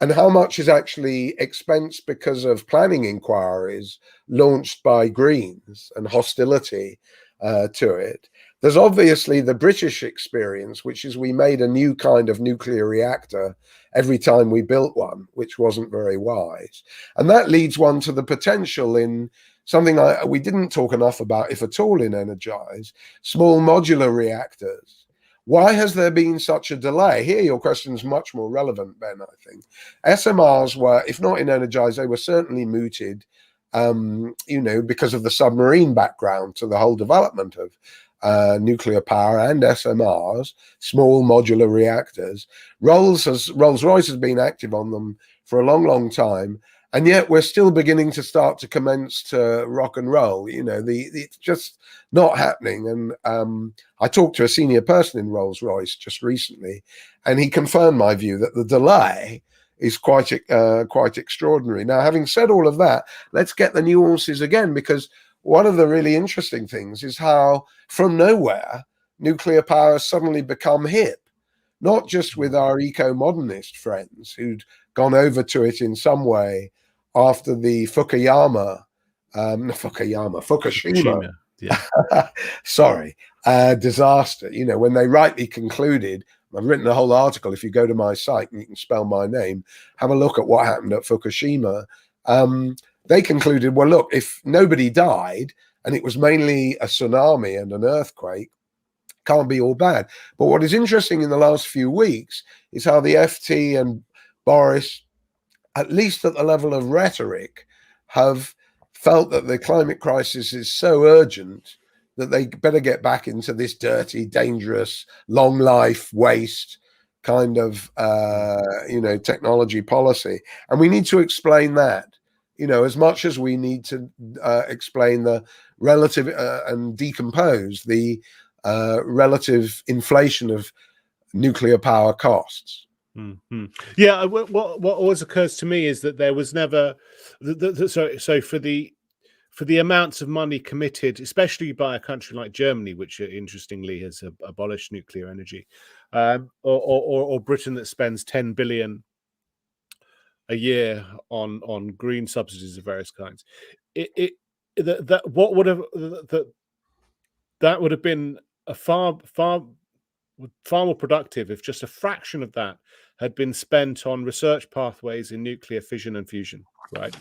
and how much is actually expense because of planning inquiries launched by Greens and hostility to it. There's obviously the British experience, which is we made a new kind of nuclear reactor every time we built one, which wasn't very wise. And that leads one to the potential in something we didn't talk enough about, if at all, in Energize, small modular reactors. Why has there been such a delay? Here, your question's much more relevant, Ben, I think. SMRs were, if not in Energize, they were certainly mooted, you know, because of the submarine background to the whole development of nuclear power and SMRs, small modular reactors. Rolls-Royce has been active on them for a long, long time. And yet we're still beginning to start to commence to rock and roll. You know, it's just not happening. And I talked to a senior person in Rolls-Royce just recently, and he confirmed my view that the delay is quite extraordinary. Now, having said all of that, let's get the nuances again, because one of the really interesting things is how from nowhere nuclear power has suddenly become hip, not just with our eco-modernist friends who'd gone over to it in some way after the Fukushima, yeah. Sorry, disaster, you know, when they rightly concluded I've written a whole article. If you go to my site and you can spell my name, have a look at what happened at Fukushima. They concluded, well, look, if nobody died and it was mainly a tsunami and an earthquake, can't be all bad. But what is interesting in the last few weeks is how the FT and Boris, at least at the level of rhetoric, have felt that the climate crisis is so urgent that they better get back into this dirty, dangerous, long life waste kind of, technology policy. And we need to explain that, as much as we need to explain the relative and decompose the relative inflation of nuclear power costs. Mm-hmm. Yeah, what always occurs to me is that there was never so for the amounts of money committed, especially by a country like Germany, which interestingly has abolished nuclear energy, or Britain that spends 10 billion a year on green subsidies of various kinds. That would have been a far more productive if just a fraction of that had been spent on research pathways in nuclear fission and fusion, right?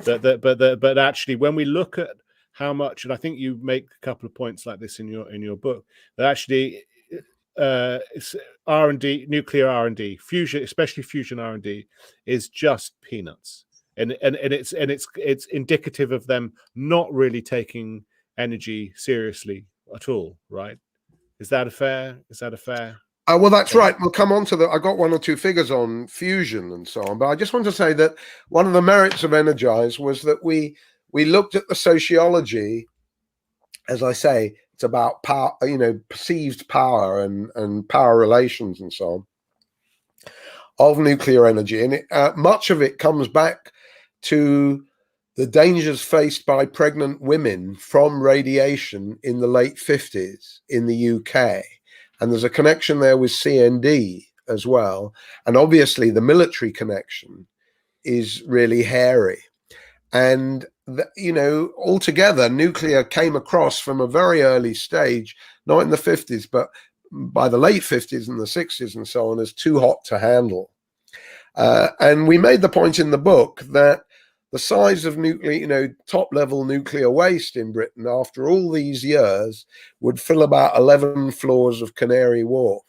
But actually, when we look at how much, and I think you make a couple of points like this in your book, that actually R&D, nuclear R&D, fusion, especially fusion R&D, is just peanuts, and it's indicative of them not really taking energy seriously at all, right? Is that a fair? Well, that's right. We'll come on to that. I got one or two figures on fusion and so on, but I just want to say that one of the merits of Energize was that we looked at the sociology. As I say, it's about power, perceived power and power relations and so on of nuclear energy, and much of it comes back to the dangers faced by pregnant women from radiation in the late 50s in the UK. And there's a connection there with CND as well. And obviously the military connection is really hairy. And, altogether, nuclear came across from a very early stage, not in the 50s, but by the late 50s and the 60s and so on, as too hot to handle. And we made the point in the book that the size of nuclear, top-level nuclear waste in Britain after all these years would fill about 11 floors of Canary Wharf.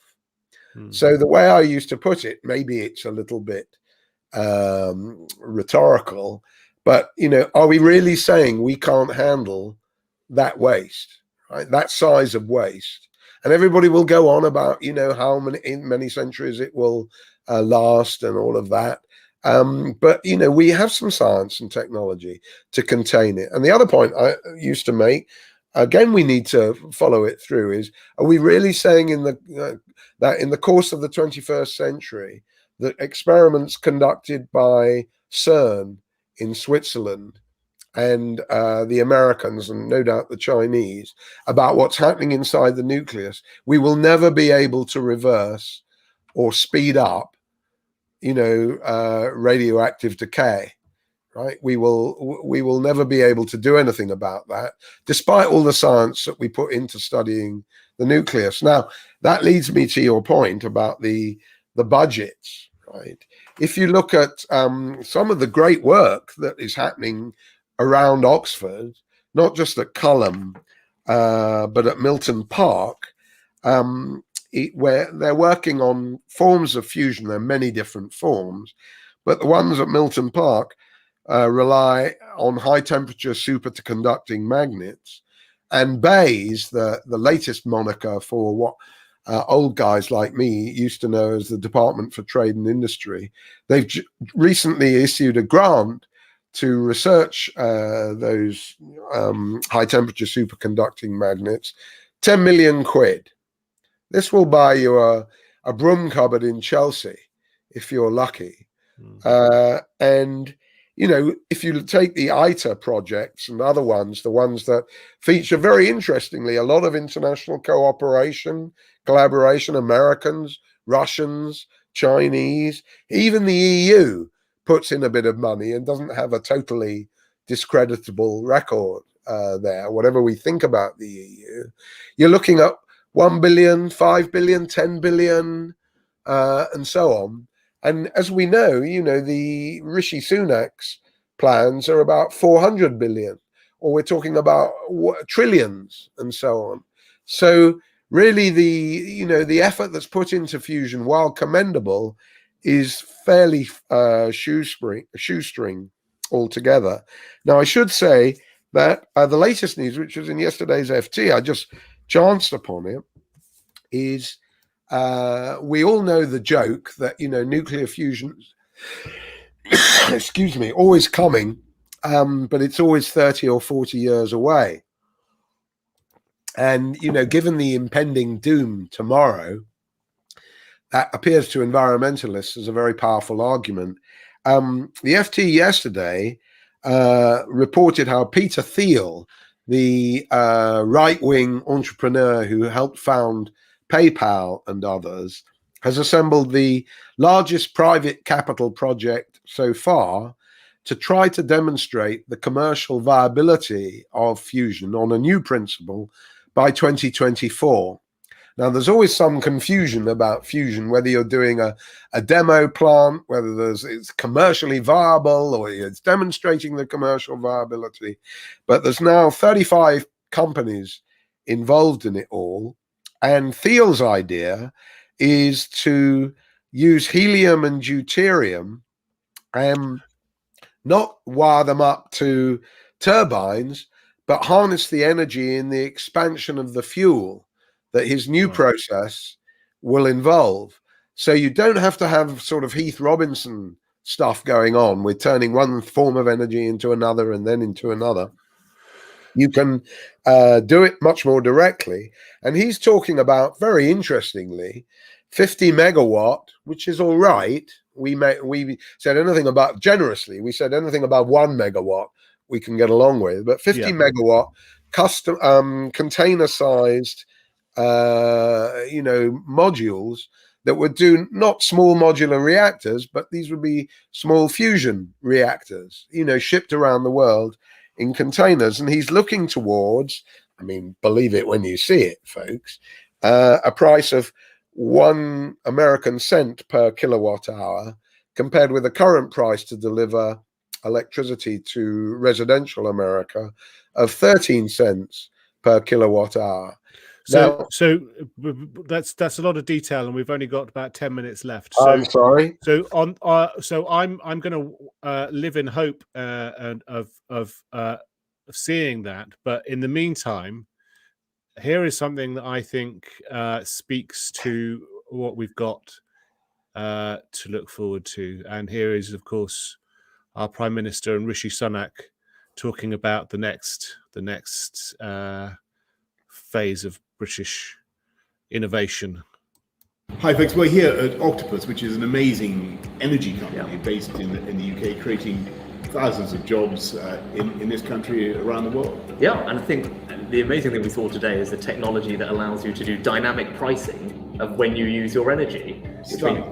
So the way I used to put it, maybe it's a little bit rhetorical, but, are we really saying we can't handle that waste, right? That size of waste? And everybody will go on about, how many centuries it will last and all of that. But we have some science and technology to contain it. And the other point I used to make, again, we need to follow it through, is: are we really saying that in the course of the 21st century, that experiments conducted by CERN in Switzerland and the Americans, and no doubt the Chinese, about what's happening inside the nucleus, we will never be able to reverse or speed up radioactive decay, right? We will never be able to do anything about that, despite all the science that we put into studying the nucleus. Now, that leads me to your point about the budgets, right? If you look at some of the great work that is happening around Oxford, not just at Culham, but at Milton Park, where they're working on forms of fusion. There are many different forms, but the ones at Milton Park rely on high temperature superconducting magnets. And BEIS, the latest moniker for what old guys like me used to know as the Department for Trade and Industry, they've recently issued a grant to research those high temperature superconducting magnets, 10 million quid. This will buy you a broom cupboard in Chelsea if you're lucky. And, if you take the ITER projects and other ones, the ones that feature, very interestingly, a lot of international cooperation, collaboration, Americans, Russians, Chinese, even the EU puts in a bit of money and doesn't have a totally discreditable record there, whatever we think about the EU. You're looking at 1 billion, 5 billion, 10 billion and so on. And as we know, the Rishi Sunak's plans are about 400 billion, or we're talking about trillions and so on. So really the effort that's put into fusion, while commendable, is fairly shoestring altogether. Now, I should say that the latest news, which was in yesterday's FT, I just chanced upon it, is we all know the joke that, nuclear fusion, excuse me, always coming, but it's always 30 or 40 years away. And, given the impending doom tomorrow, that appears to environmentalists as a very powerful argument. The FT yesterday reported how Peter Thiel, the right-wing entrepreneur who helped found PayPal and others, has assembled the largest private capital project so far to try to demonstrate the commercial viability of fusion on a new principle by 2024. Now, there's always some confusion about fusion, whether you're doing a demo plant, whether it's commercially viable or it's demonstrating the commercial viability. But there's now 35 companies involved in it all. And Thiel's idea is to use helium and deuterium and not wire them up to turbines, but harness the energy in the expansion of the fuel that his new process will involve. So you don't have to have sort of Heath Robinson stuff going on with turning one form of energy into another and then into another. You can do it much more directly. And he's talking about, very interestingly, 50 megawatt, which is all right. We said anything about, generously, we said anything about 1 megawatt we can get along with, but 50 megawatt custom container-sized modules that would do not small modular reactors, but these would be small fusion reactors, shipped around the world in containers. And he's looking towards, believe it when you see it, folks, a price of 1 American cent per kilowatt hour, compared with the current price to deliver electricity to residential America of 13 cents per kilowatt hour. So that's a lot of detail, and we've only got about 10 minutes left. So, I'm sorry. So I'm going to live in hope and of seeing that. But in the meantime, here is something that I think speaks to what we've got to look forward to. And here is, of course, our Prime Minister and Rishi Sunak talking about the next phase of British innovation. Hi folks, we're here at Octopus, which is an amazing energy company based in the UK, creating thousands of jobs in this country, around the world. Yeah, and I think the amazing thing we saw today is the technology that allows you to do dynamic pricing of when you use your energy,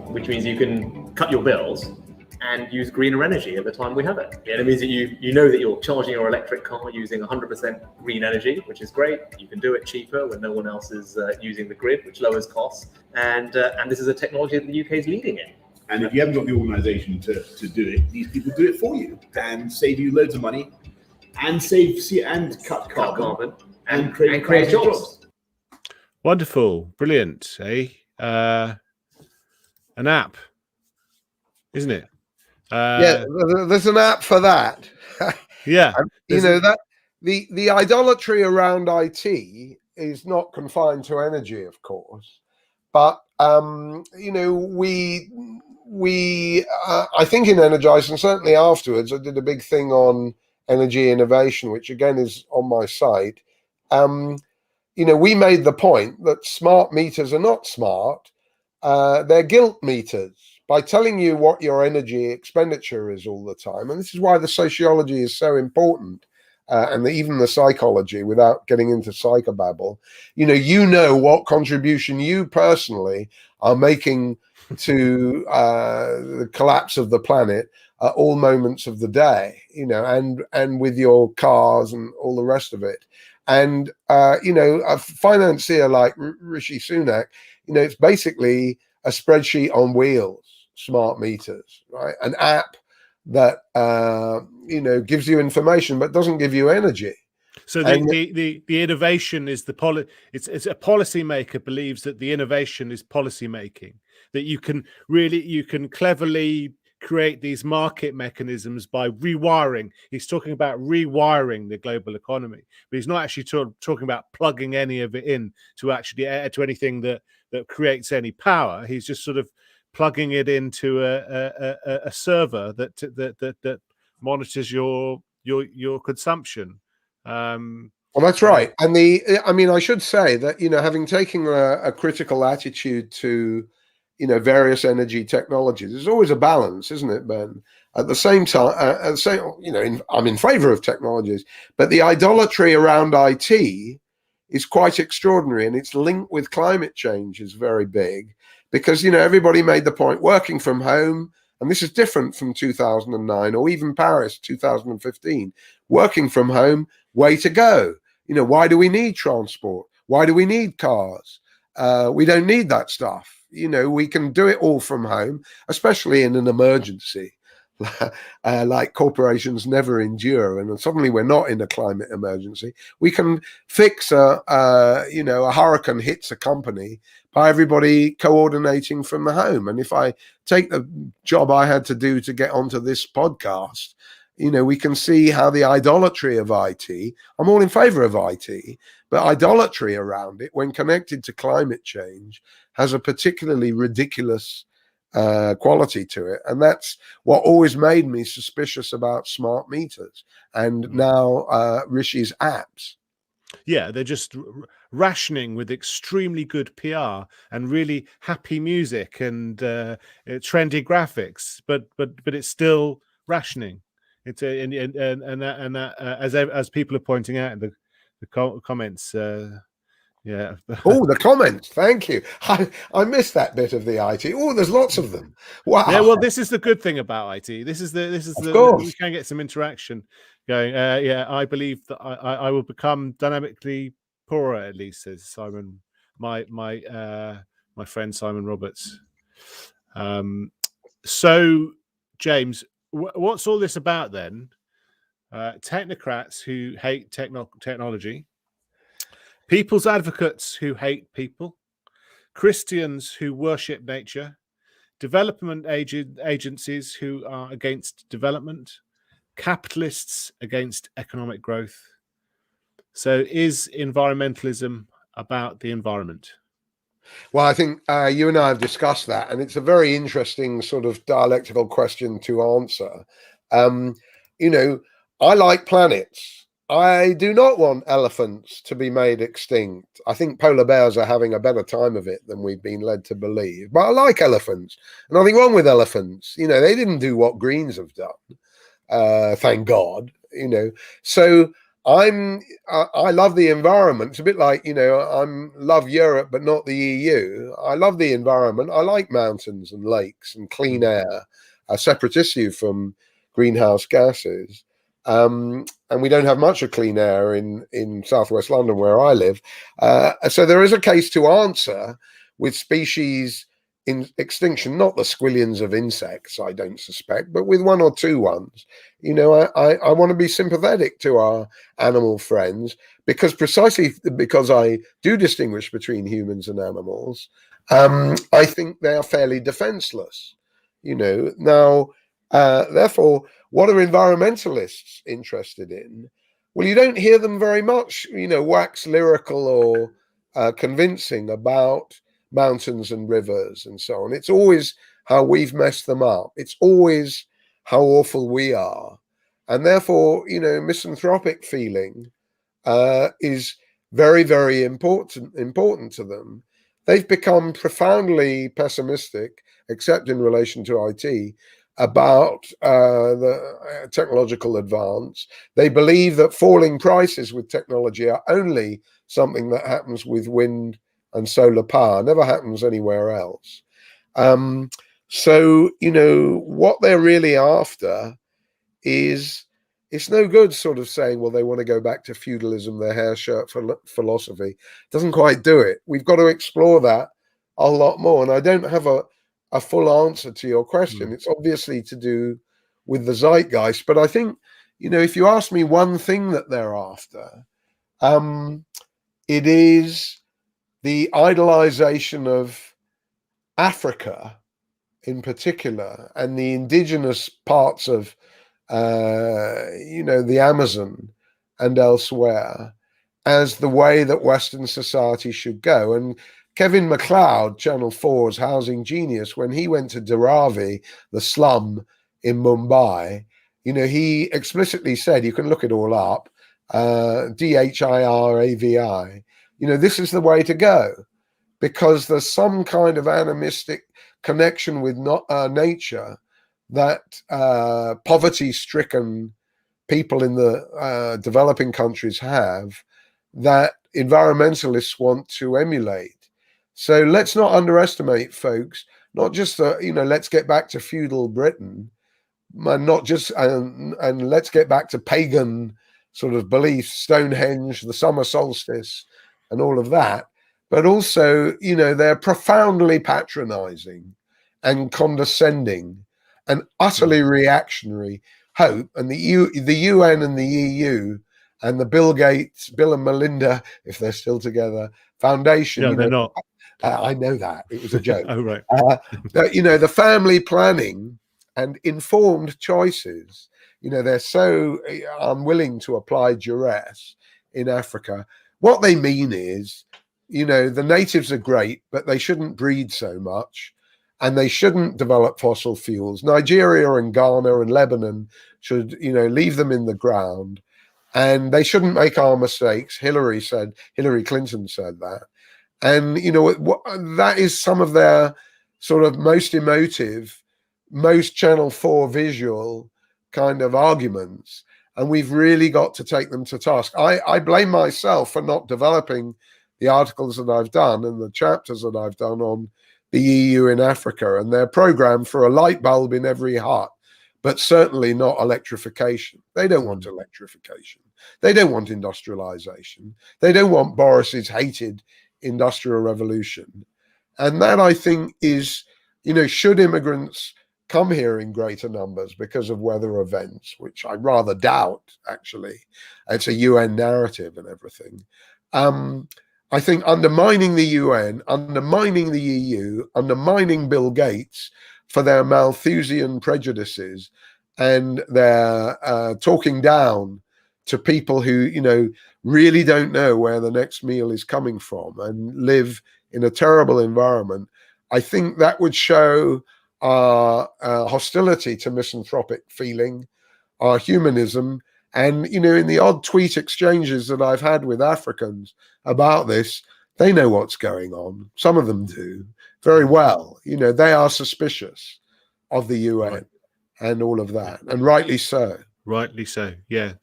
which means you can cut your bills and use greener energy at the time we have it. And it means that you know that you're charging your electric car using 100% green energy, which is great. You can do it cheaper when no one else is using the grid, which lowers costs. And this is a technology that the UK is leading in. And if you haven't got the organisation to do it, these people do it for you and save you loads of money and cut carbon and create jobs. Wonderful, brilliant, eh? An app, isn't it? There's an app for that. Yeah, that the idolatry around IT is not confined to energy, of course, but we I think in Energize, and certainly afterwards, I did a big thing on energy innovation, which again is on my site. We made the point that smart meters are not smart; they're guilt meters. By telling you what your energy expenditure is all the time. And this is why the sociology is so important, and even the psychology, without getting into psychobabble. You know what contribution you personally are making to the collapse of the planet at all moments of the day, and with your cars and all the rest of it. And, a financier like Rishi Sunak, it's basically a spreadsheet on wheels, smart meters, right? An app that gives you information but doesn't give you energy. So the innovation is it's a policymaker believes that the innovation is policy making, that you can cleverly create these market mechanisms by rewiring. He's talking about rewiring the global economy, but he's not actually talking about plugging any of it in to anything that creates any power. He's just sort of plugging it into a server that monitors your consumption. Well, that's right. And I should say that, having taken a critical attitude to, various energy technologies, there's always a balance, isn't it, Ben? At the same time, I'm in favor of technologies, but the idolatry around IT is quite extraordinary, and its link with climate change is very big because, everybody made the point working from home, and this is different from 2009 or even Paris 2015, working from home, way to go. Why do we need transport? Why do we need cars? We don't need that stuff. We can do it all from home, especially in an emergency, like corporations never endure. And suddenly we're not in a climate emergency. We can fix a hurricane hits a company by everybody coordinating from the home. And if I take the job I had to do to get onto this podcast, we can see how the idolatry of IT, I'm all in favor of IT, but idolatry around it when connected to climate change has a particularly ridiculous quality to it. And that's what always made me suspicious about smart meters and now Rishi's apps. Yeah, they're just rationing with extremely good PR and really happy music and trendy graphics, but it's still rationing. It's as people are pointing out in the comments. Yeah. Oh, the comments. Thank you. I missed that bit of the IT. Oh, there's lots of them. Wow. Yeah. Well, this is the good thing about IT. This is we can get some interaction going. Yeah, I believe that I will become dynamically poorer, at least, says Simon, my friend Simon Roberts. So, James, what's all this about then? Technocrats who hate technology, people's advocates who hate people, Christians who worship nature, development agencies who are against development, capitalists against economic growth. So is environmentalism about the environment? Well, I think you and I have discussed that, and it's a very interesting sort of dialectical question to answer. I like planets. I do not want elephants to be made extinct. I think polar bears are having a better time of it than we've been led to believe. But I like elephants. Nothing wrong with elephants. They didn't do what Greens have done. Thank God. So I love the environment. It's a bit like, I love Europe, but not the EU. I love the environment. I like mountains and lakes and clean air, a separate issue from greenhouse gases. And we don't have much of clean air in southwest London where I live. So there is a case to answer with species in extinction, not the squillions of insects, I don't suspect, but with one or two ones. I want to be sympathetic to our animal friends precisely because I do distinguish between humans and animals. I think they are fairly defenseless, Now, therefore, what are environmentalists interested in? Well, you don't hear them very much, wax lyrical or convincing about mountains and rivers and so on. It's always how we've messed them up. It's always how awful we are. And therefore, misanthropic feeling is very, very important to them. They've become profoundly pessimistic, except in relation to IT, about the technological advance. They believe that falling prices with technology are only something that happens with wind and solar power, never happens anywhere else. So, what they're really after is, it's no good sort of saying, well, they want to go back to feudalism, their hair shirt philosophy. It doesn't quite do it. We've got to explore that a lot more. And I don't have a full answer to your question. It's obviously to do with the zeitgeist, but I think, you know, if you ask me one thing that they're after, it is the idolization of Africa in particular, and the indigenous parts of, you know, the Amazon and elsewhere, as the way that Western society should go. And Kevin MacLeod, Channel 4's housing genius, when he went to Dharavi, the slum in Mumbai, you know, he explicitly said, you can look it all up, DHIRAVI, you know, this is the way to go, because there's some kind of animistic connection with nature that poverty-stricken people in the developing countries have, that environmentalists want to emulate. So let's not underestimate, folks, not just the, you know, let's get back to feudal Britain, and not just, and let's get back to pagan sort of beliefs, Stonehenge, the summer solstice, and all of that. But also, you know, they're profoundly patronizing and condescending and utterly reactionary hope. And the UN and the EU and the Bill and Melinda, if they're still together, Foundation. No, they're not. I know that. It was a joke. Oh, right. You know, the family planning and informed choices, you know, they're so unwilling to apply duress in Africa. What they mean is, you know, the natives are great, but they shouldn't breed so much, and they shouldn't develop fossil fuels. Nigeria and Ghana and Lebanon should, you know, leave them in the ground, and they shouldn't make our mistakes. Hillary Clinton said that. And, you know, that is some of their sort of most emotive, most Channel 4 visual kind of arguments. And we've really got to take them to task. I blame myself for not developing the articles that I've done and the chapters that I've done on the EU in Africa and their program for a light bulb in every hut, but certainly not electrification. They don't want electrification. They don't want industrialization. They don't want Boris's hated industrial revolution. And that, I think, is, you know, should immigrants come here in greater numbers because of weather events, which I rather doubt, actually. It's a UN narrative and everything. I think undermining the UN, undermining the EU, undermining Bill Gates for their Malthusian prejudices and their talking down to people who, you know, really don't know where the next meal is coming from and live in a terrible environment. I think that would show our hostility to misanthropic feeling, our humanism. And, you know, in the odd tweet exchanges that I've had with Africans about this, they know what's going on. Some of them do very well. You know, they are suspicious of the UN and all of that, and rightly so. Rightly so, yeah.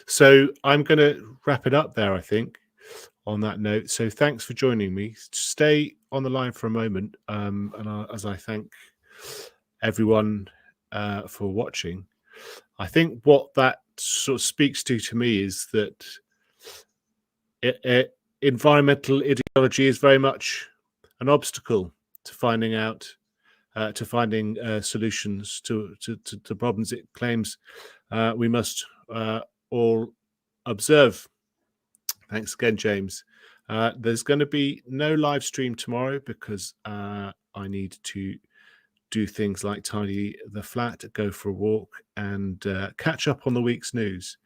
So I'm going to wrap it up there, I think, on that note. So thanks for joining me. Stay on the line for a moment, as I thank everyone for watching. I think what that sort of speaks to me is that environmental ideology is very much an obstacle to finding solutions to problems it claims we must all observe. Thanks again, James. There's going to be no live stream tomorrow because I need to do things like tidy the flat, go for a walk, and catch up on the week's news.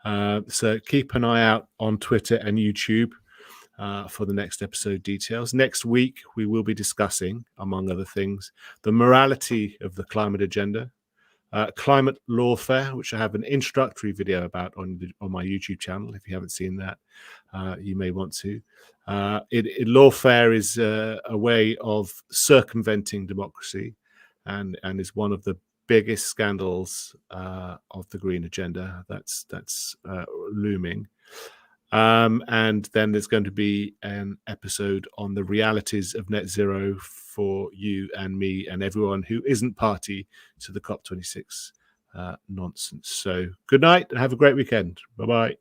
So keep an eye out on Twitter and YouTube for the next episode details. Next week, we will be discussing, among other things, the morality of the climate agenda, climate lawfare, which I have an introductory video about on my YouTube channel. If you haven't seen that, you may want to. Lawfare is a way of circumventing democracy, and is one of the biggest scandals of the green agenda that's looming. And then there's going to be an episode on the realities of net zero for you and me and everyone who isn't party to the COP26 nonsense. So good night and have a great weekend. Bye-bye.